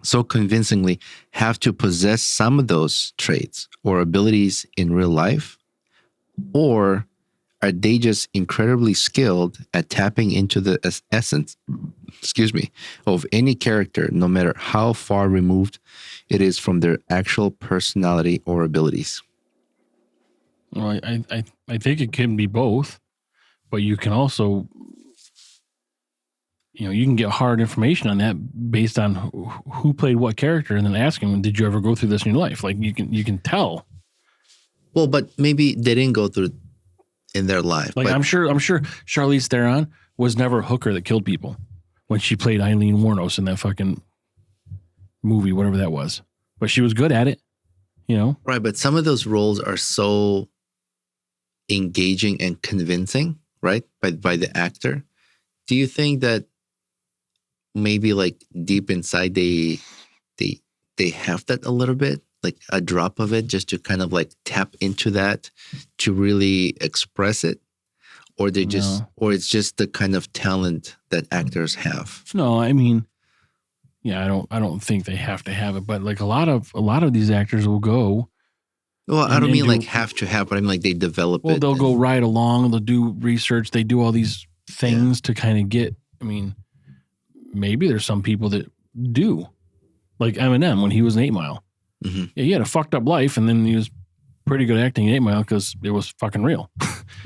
so convincingly have to possess some of those traits or abilities in real life? Or are they just incredibly skilled at tapping into the essence, of any character, no matter how far removed it is from their actual personality or abilities?
Well, I think it can be both, but you can also, you can get hard information on that based on who played what character, and then ask them, did you ever go through this in your life? Like you can tell.
Well, but maybe they didn't go through it in their life.
Like, I'm sure Charlize Theron was never a hooker that killed people when she played Eileen Wuornos in that fucking movie, whatever that was. But she was good at it,
Right, but some of those roles are so engaging and convincing, right, by the actor. Do you think that maybe like deep inside they have that a little bit, like a drop of it, just to kind of like tap into that to really express it? Or or it's just the kind of talent that actors have?
No, I mean, yeah, I don't think they have to have it, but like a lot of these actors will go.
Well, I don't mean like have to have, but I mean like they develop it.
Well, they'll go right along. They'll do research. They do all these things to kind of get. I mean, maybe there's some people that do, like Eminem when he was in 8 Mile.
Mm-hmm.
Yeah, he had a fucked up life, and then he was pretty good acting in 8 Mile because it was fucking real.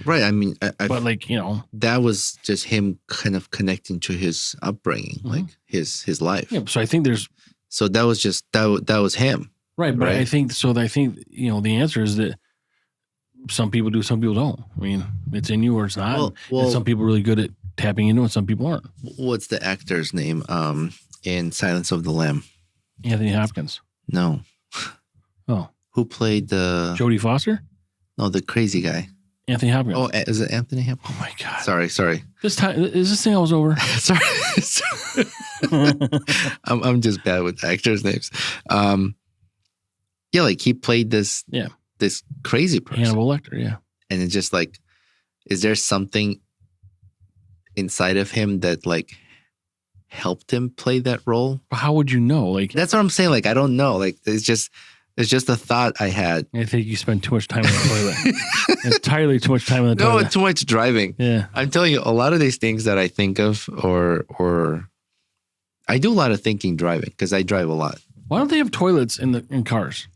Right. I mean,
but like
that was just him kind of connecting to his upbringing, like his life.
Yeah. So I think
So that was just that was him.
Right, but I think the answer is that some people do, some people don't. I mean, it's in you or it's not.
Well,
and some people are really good at tapping into it, some people aren't.
What's the actor's name in Silence of the Lamb?
Anthony Hopkins.
No.
Oh.
Who played the...
Jodie Foster?
No, the crazy guy.
Anthony Hopkins.
Oh, is it Anthony Hopkins?
Oh my God.
Sorry.
Is this thing almost over?
Sorry. I'm just bad with actors' names. Yeah, like he played this crazy person.
Hannibal Lecter, yeah.
And it's just like, is there something inside of him that like helped him play that role?
How would you know? Like,
that's what I'm saying. Like, I don't know. Like, it's just a thought I had.
I think you spend too much time on the toilet. Entirely too much time on the toilet.
No, too much driving.
Yeah.
I'm telling you, a lot of these things that I think of or I do a lot of thinking driving because I drive a lot.
Why don't they have toilets in cars?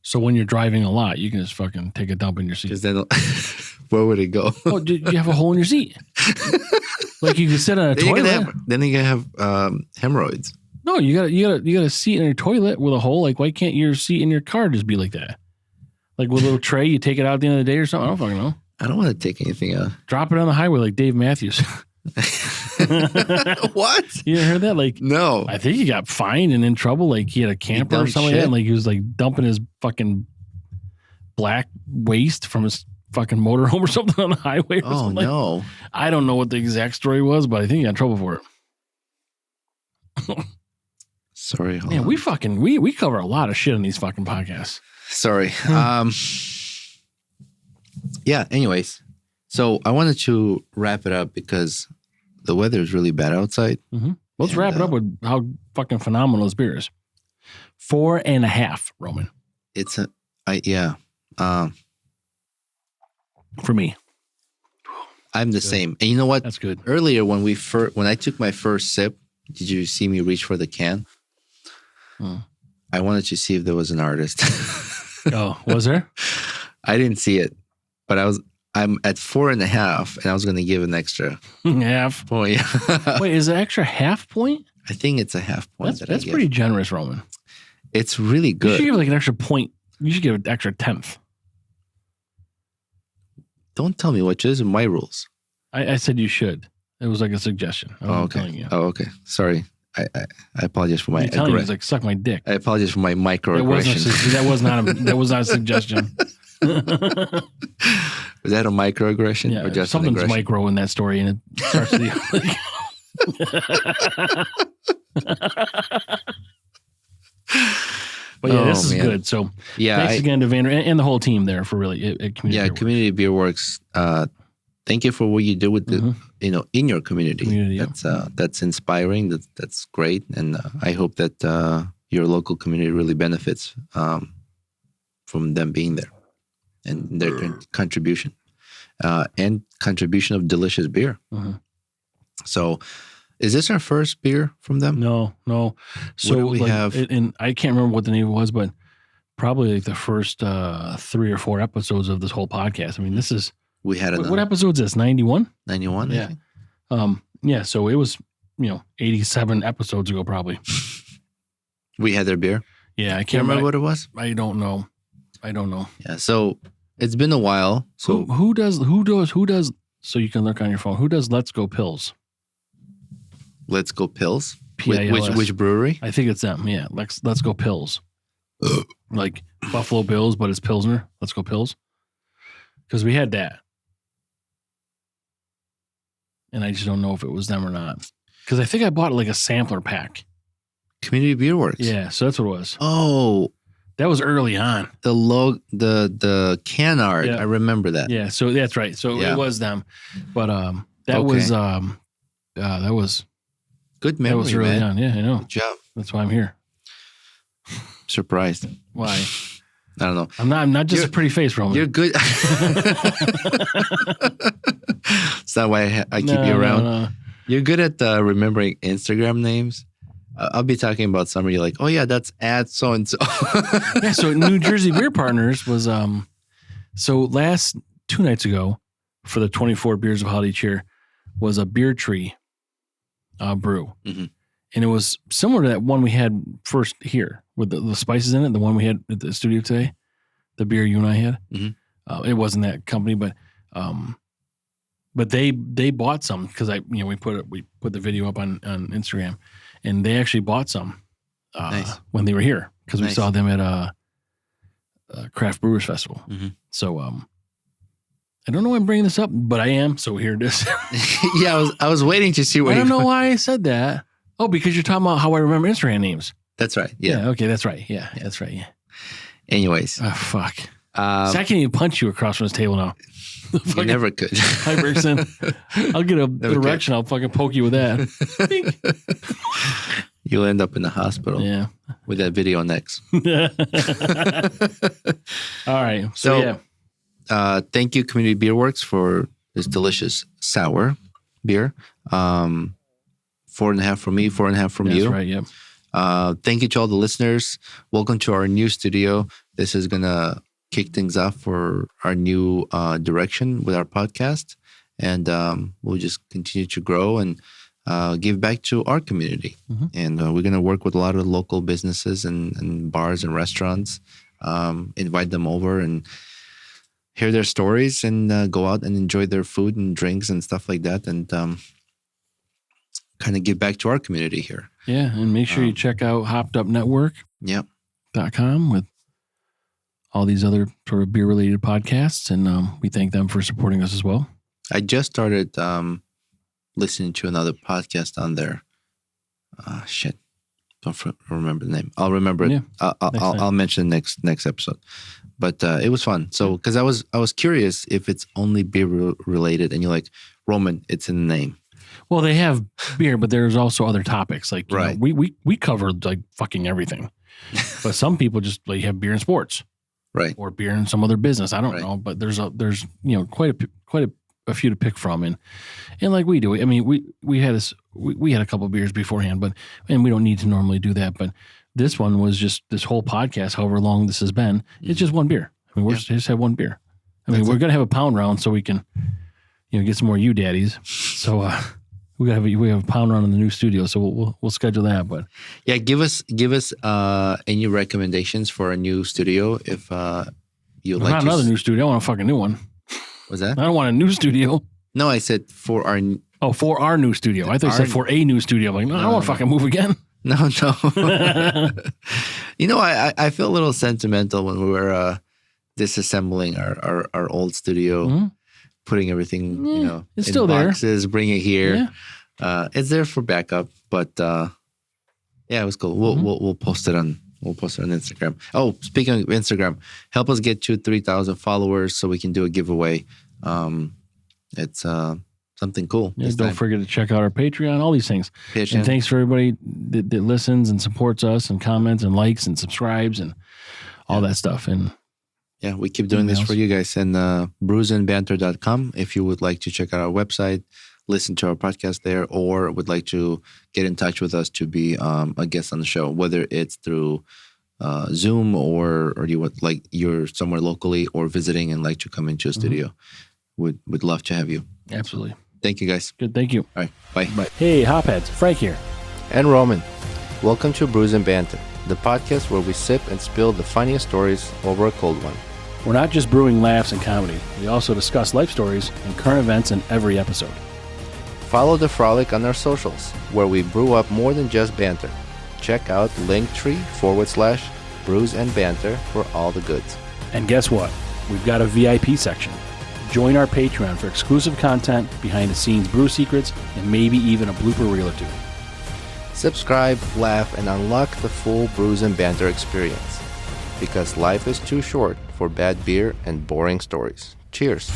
So when you're driving a lot, you can just fucking take a dump in your seat.
Because then, where would it go?
Oh, you have a hole in your seat. Like you can sit on a toilet.
Then you can have hemorrhoids.
No, you got a seat in your toilet with a hole. Like, why can't your seat in your car just be like that? Like with a little tray, you take it out at the end of the day or something. I don't fucking know.
I don't want to take anything out.
Drop it on the highway like Dave Matthews.
What?
You didn't hear that? Like,
no.
I think he got fined and in trouble. Like he had a camper or something like that. And like he was like dumping his fucking black waste from his fucking motorhome or something on the highway. Or
Oh
something.
no.
I don't know what the exact story was, but I think he got in trouble for it.
Sorry. Hold
Man,
on.
we cover a lot of shit on these fucking podcasts.
Sorry. Yeah. Anyways, so I wanted to wrap it up because the weather is really bad outside.
Mm-hmm. Let's wrap it up with how fucking phenomenal this beer is. 4.5, Roman.
It's for
me.
I'm the same. And you know what?
That's good.
Earlier when I took my first sip, did you see me reach for the can? I wanted to see if there was an artist.
Oh, was there?
I didn't see it, but I'm at 4.5, and I was going to give an extra
half
point.
Wait, is it extra half point?
I think it's a half point.
That's pretty generous, Roman.
It's really
You
good.
should give like an extra point. You should give an extra 10th.
Don't tell me what is my rules.
I said you should. It was like a suggestion. I wasn't telling you.
Oh, okay. Sorry. I apologize for my
You're telling me it's like suck my dick.
I apologize for my microaggression.
That was not a suggestion.
Was that a microaggression
Yeah,
or just
something's
an aggression?
micro in that story, and it starts to But yeah, this is good. So thanks again to Vander and the whole team there for really Community Beer
Community Beer Works. Thank you for what you do with the in your community. That's inspiring. That's great, and I hope that your local community really benefits from them being there and their contribution and contribution of delicious beer. So, is this our first beer from them?
No. So
what do we have?
And I can't remember what the name was, but probably like the first 3 or 4 episodes of this whole podcast. I mean, this is.
We had
what episode is this? 91?
91.
Yeah. Yeah. So it was 87 episodes ago, probably.
We had their beer.
Yeah, I
Can't
can't
remember what it was.
I don't know.
Yeah. So it's been a while. So
who does? So you can look on your phone. Who does Let's Go Pills?
Let's Go Pills.
PILS.
Which brewery?
I think it's them. Yeah. Let's Go Pills. Like Buffalo Bills, but it's Pilsner. Let's Go Pills. Because we had that. And I just don't know if it was them or not. Because I think I bought like a sampler pack.
Community Beer Works.
Yeah, so that's what it was.
Oh,
that was early on.
The can art.
Yeah.
I remember that.
Yeah, so that's right. So it was them. But that was
good memory.
That was early on. Yeah, I know.
Good job.
That's why I'm here.
Surprised.
Why?
I don't know.
I'm not just a pretty face, Roman.
You're good. Is that why I keep you around?
No.
You're good at remembering Instagram names. I'll be talking about somebody you're like, oh yeah, that's at so and so.
Yeah, so New Jersey Beer Partners was so last 2 nights ago for the 24 beers of holiday cheer was a beer tree brew. And it was similar to that one we had first here with the spices in it, the one we had at the studio today, the beer you and I had. It wasn't that company, but they bought some because we put the video up on Instagram, and they actually bought some when they were here because we saw them at a Craft Brewers Festival. So I don't know why I'm bringing this up, but I am. So here it is.
Yeah, I was waiting to see what.
I don't know why I said that. Oh, because you're talking about how I remember Instagram names.
That's right. Yeah.
Okay, that's right. Yeah, that's right. Yeah.
Anyways.
Oh, fuck. So I can't even punch you across from this table now.
You never could.
Hi, Bergson. I'll get a erection. I'll fucking poke you with that.
You'll end up in the hospital.
Yeah.
With that video next.
All right. So
thank you, Community Beer Works, for this delicious sour beer. 4.5 from me, 4.5 from you.
That's right. Yep.
Thank you to all the listeners. Welcome to our new studio. This is going to kick things off for our new direction with our podcast. And we'll just continue to grow and give back to our community. And we're going to work with a lot of local businesses and bars and restaurants, invite them over and hear their stories and go out and enjoy their food and drinks and stuff like that. And kind of give back to our community here.
Yeah, and make sure you check out hoppedupnetwork.com with all these other sort of beer-related podcasts, and we thank them for supporting us as well.
I just started listening to another podcast on there. Shit, don't remember the name. I'll remember it.
Yeah,
I'll mention next episode. But it was fun. So because I was curious if it's only beer related, and you're like, Roman, it's in the name.
Well, they have beer, but there's also other topics. Like you
right,
know, we covered like fucking everything. But some people just like have beer in sports,
right,
or beer in some other business. I don't know, but there's you know quite a few to pick from, and like we do. I mean, we had a couple of beers beforehand, and we don't need to normally do that. But this one was just this whole podcast, however long this has been. It's just one beer. I mean, just have one beer. I mean, we're gonna have a pound round so we can, you know, get some more you daddies. So we have a pound round in the new studio, so we'll schedule that. But
yeah, give us any recommendations for a new studio if you like.
Not another new studio. I want a fucking new one.
Was that?
I don't want a new studio.
No, I said for our.
For our new studio. I thought you said for a new studio. I'm like, no, I don't want to fucking move again.
No. You know, I feel a little sentimental when we were disassembling our old studio, putting everything, you know,
it's
in
still
boxes,
there.
bring it here.
Yeah.
It's there for backup, but yeah, it was cool. We'll post it on Instagram. Oh, speaking of Instagram, help us get to 3,000 followers so we can do a giveaway. It's something cool.
Yeah, don't forget to check out our Patreon, all these things. And thanks for everybody that listens and supports us and comments and likes and subscribes and all that stuff. And
yeah, we keep doing this for you guys. And BrewsNBanter.com if you would like to check out our website, listen to our podcast there, or would like to get in touch with us to be a guest on the show, whether it's through Zoom or you would like you're somewhere locally or visiting and like to come into a studio. Would love to have you.
Absolutely.
Thank you, guys.
Good. Thank you.
All right. Bye.
Bye. Hey, Hopheads. Frank here.
And Roman. Welcome to Brews and Banter, the podcast where we sip and spill the funniest stories over a cold one.
We're not just brewing laughs and comedy. We also discuss life stories and current events in every episode.
Follow the frolic on our socials, where we brew up more than just banter. Check out linktree/BrewsNBanter for all the goods.
And guess what? We've got a VIP section. Join our Patreon for exclusive content, behind-the-scenes brew secrets, and maybe even a blooper reel or two.
Subscribe, laugh, and unlock the full Brews and Banter experience. Because life is too short for bad beer and boring stories. Cheers.